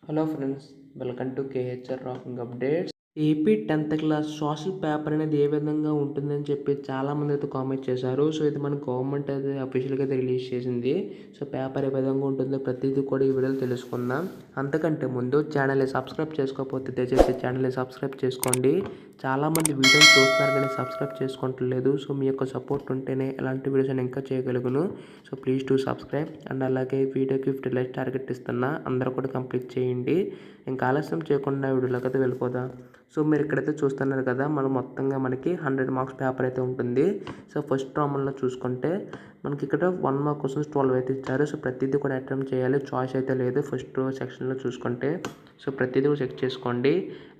Hello friends, welcome to KHR rocking updates. AP 10th class social paper అనేది ఏ విధంగా ఉంటుందని చెప్పి చాలామంది అయితే కామెంట్ చేశారు. సో ఇది మన గవర్నమెంట్ అయితే అఫీషియల్గా అయితే రిలీజ్ చేసింది. సో పేపర్ ఏ విధంగా ఉంటుందో ప్రతిదీ కూడా ఈ వీడియోలో తెలుసుకుందాం. అంతకంటే ముందు ఛానల్ని సబ్స్క్రైబ్ చేసుకోకపోతే దయచేసి ఛానల్ని సబ్స్క్రైబ్ చేసుకోండి. చాలామంది వీడియోలు చూస్తున్నారు కానీ సబ్స్క్రైబ్ చేసుకోవట్లేదు. సో మీ యొక్క సపోర్ట్ ఉంటేనే ఇలాంటి వీడియోస్ నేను ఇంకా చేయగలుగును. So please to subscribe. And అలాగే వీడియోకి 50 లైక్స్ టార్గెట్ ఇస్తున్నా, అందరూ కూడా కంప్లీట్ చేయండి. ఇంకా ఆలస్యం చేయకుండా వీడియోలోకి అయితే వెళ్ళిపోదాం. సో మీరు ఇక్కడైతే చూస్తున్నారు కదా, మనం మొత్తంగా మనకి 100 మార్క్స్ పేపర్ అయితే ఉంటుంది. సో ఫస్ట్ రామంలో చూసుకుంటే మనకి ఇక్కడ 1 మార్క్ క్వశ్చన్స్ 12 అయితే ఇచ్చారు. సో ప్రతిదీ కూడా అటెంప్ట్ చేయాలి, చాయిస్ అయితే లేదు. ఫస్ట్ సెక్షన్లో చూసుకుంటే సో ప్రతిదీ కూడా చెక్ చేసుకోండి.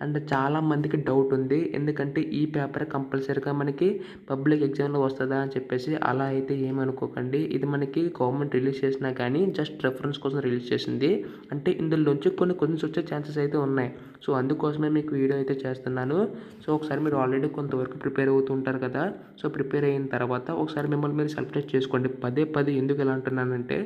అండ్ చాలామందికి డౌట్ ఉంది, ఎందుకంటే ఈ పేపర్ కంపల్సరీగా మనకి పబ్లిక్ ఎగ్జామ్లో వస్తుందా అని చెప్పేసి. అలా అయితే ఏమనుకోకండి, ఇది మనకి గవర్నమెంట్ రిలీజ్ చేసినా కానీ జస్ట్ రెఫరెన్స్ కోసం రిలీజ్ చేసింది. అంటే ఇందులో నుంచి కొన్ని క్వశ్చన్స్ వచ్చే ఛాన్సెస్ అయితే ఉన్నాయి. సో అందుకోసమే మీకు వీడియో అయితే చేస్తున్నాను. సో ఒకసారి మీరు ఆల్రెడీ కొంతవరకు ప్రిపేర్ అవుతూ ఉంటారు కదా. సో ప్రిపేర్ అయిన తర్వాత ఒకసారి మిమ్మల్ని మీరు సెల్ఫ్ టెస్ట్ చేసుకోండి. పదే పదే ఎందుకు ఎలా అంటున్నానంటే,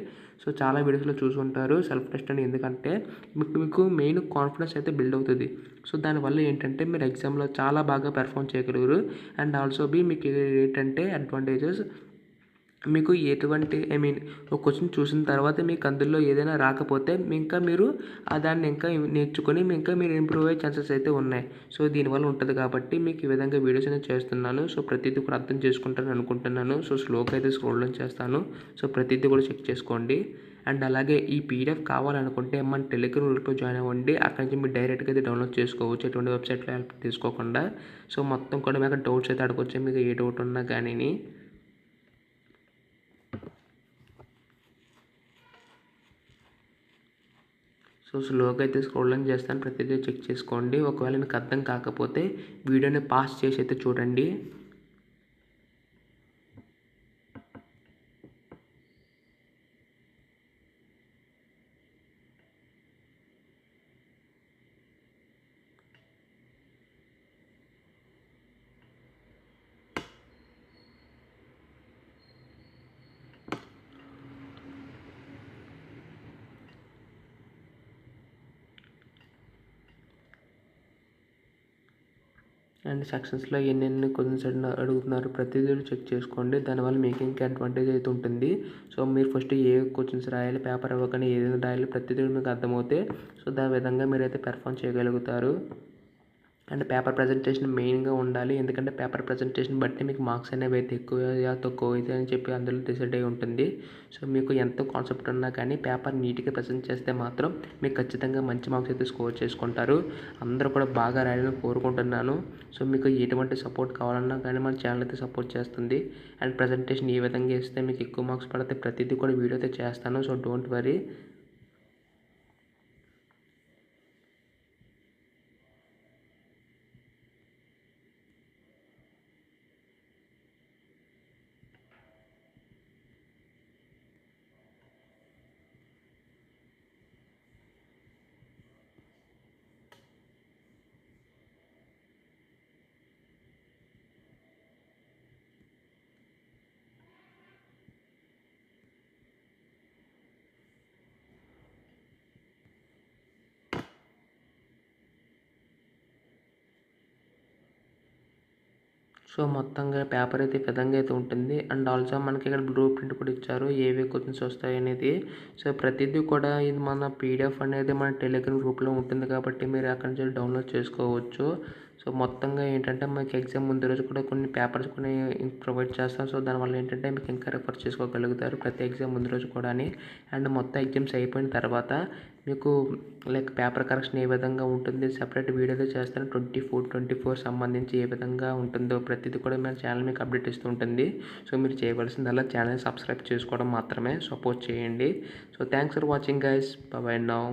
సో చాలా వీడియోస్లో చూసుంటారు సెల్ఫ్ టెస్ట్ అని. ఎందుకంటే మీకు మెయిన్ కాన్ఫిడెన్స్ అయితే బిల్డ్ అవుతుంది. సో దానివల్ల ఏంటంటే మీరు ఎగ్జామ్లో చాలా బాగా పెర్ఫామ్ చేయగలరు. అండ్ ఆల్సో మీకు ఏంటంటే అడ్వాంటేజెస్, మీకు ఎటువంటి ఒక క్వశ్చన్ చూసిన తర్వాత మీకు అందులో ఏదైనా రాకపోతే ఇంకా మీరు దాన్ని ఇంకా నేర్చుకొని మీరు ఇంప్రూవ్ అయ్యే ఛాన్సెస్ అయితే ఉన్నాయి. సో దీనివల్ల ఉంటుంది కాబట్టి మీకు ఈ విధంగా వీడియోస్ అనేది చేస్తున్నాను. సో ప్రతిదీ కూడా అర్థం చేసుకుంటారని అనుకుంటున్నాను. సో స్లోగా అయితే స్క్రోల్ డౌన్ చేస్తాను. సో ప్రతిదీ కూడా చెక్ చేసుకోండి. అండ్ అలాగే ఈ పీడిఎఫ్ కావాలనుకుంటే మన టెలిగ్రామ్ గ్రూప్లో జాయిన్ అవ్వండి. అక్కడి నుంచి మీరు డైరెక్ట్గా అయితే డౌన్లోడ్ చేసుకోవచ్చు, ఎటువంటి వెబ్సైట్లో హెల్ప్ తీసుకోకుండా. సో మొత్తం కూడా మీకు డౌట్స్ అయితే అడగవచ్చు, మీకు ఏ డౌట్ ఉన్నా కానీ. సో స్లోగా అయితే స్క్రోల్ డౌన్ చేస్తాను, ప్రతిదీ చెక్ చేసుకోండి. ఒకవేళ మీకు అర్థం కాకపోతే వీడియోని పాస్ చేసి అయితే చూడండి. అండ్ సెక్షన్స్లో ఎన్నెన్ని క్వశ్చన్స్ అడుగుతున్నారు ప్రతిదీ చెక్ చేసుకోండి. దానివల్ల మీకు ఇంకా అడ్వాంటేజ్ అయితే ఉంటుంది. సో మీరు ఫస్ట్ ఏ క్వశ్చన్స్ రాయాలి, పేపర్ ఇవ్వగానే ఏదైనా రాయాలి, ప్రతిదీ మీకు అర్థమవుతే సో దాని విధంగా మీరైతే పెర్ఫామ్ చేయగలుగుతారు. అండ్ పేపర్ ప్రజెంటేషన్ మెయిన్గా ఉండాలి, ఎందుకంటే పేపర్ ప్రజెంటేషన్ బట్టి మీకు మార్క్స్ అనేవి అయితే ఎక్కువ తక్కువ అయితే అని చెప్పి అందులో డిసైడ్ అయి ఉంటుంది. సో మీకు ఎంత కాన్సెప్ట్ ఉన్నా కానీ పేపర్ నీట్గా ప్రజెంట్ చేస్తే మాత్రం మీకు ఖచ్చితంగా మంచి మార్క్స్ అయితే స్కోర్ చేసుకుంటారు. అందరూ కూడా బాగా రాయాలని కోరుకుంటున్నాను. సో మీకు ఎటువంటి సపోర్ట్ కావాలన్నా కానీ మన ఛానల్ అయితే సపోర్ట్ చేస్తుంది. అండ్ ప్రజెంటేషన్ ఏ విధంగా ఇస్తే మీకు ఎక్కువ మార్క్స్ పడితే ప్రతిదీ కూడా వీడియో అయితే చేస్తాను. So don't worry. సో మొత్తంగా పేపర్ అయితే ఈ విధంగా అయితే ఉంటుంది. అండ్ ఆల్సో మనకి ఇక్కడ బ్లూ ప్రింట్ కూడా ఇచ్చారు, ఏవే క్వశ్చన్స్ వస్తాయి అనేది. సో ప్రతిదీ కూడా ఇది మన పీడిఎఫ్ అనేది మన టెలిగ్రామ్ గ్రూప్లో ఉంటుంది కాబట్టి మీరు అక్కడి నుంచి డౌన్లోడ్ చేసుకోవచ్చు. సో మొత్తంగా ఏంటంటే మీకు ఎగ్జామ్ ముందు రోజు కూడా కొన్ని పేపర్స్ కొన్ని ప్రొవైడ్ చేస్తాం. సో దానివల్ల ఏంటంటే మీకు ఇంకా రెఫర్ చేసుకోగలుగుతారు ప్రతి ఎగ్జామ్ ముందు రోజు కూడా. అండ్ మొత్తం ఎగ్జామ్స్ అయిపోయిన తర్వాత మీకు లైక్ పేపర్ కరెక్షన్ ఏ విధంగా ఉంటుంది సెపరేట్ వీడియోలో చేస్తాను. 24 సంబంధించి ఏ విధంగా ఉంటుందో ప్రతిదీ కూడా మన ఛానల్ మీకు అప్డేట్ ఇస్తూ ఉంటుంది. సో మీరు చేయవలసిందల్లా ఛానల్ సబ్స్క్రైబ్ చేసుకోవడం మాత్రమే, సపోర్ట్ చేయండి. So thanks for watching guys, by by now.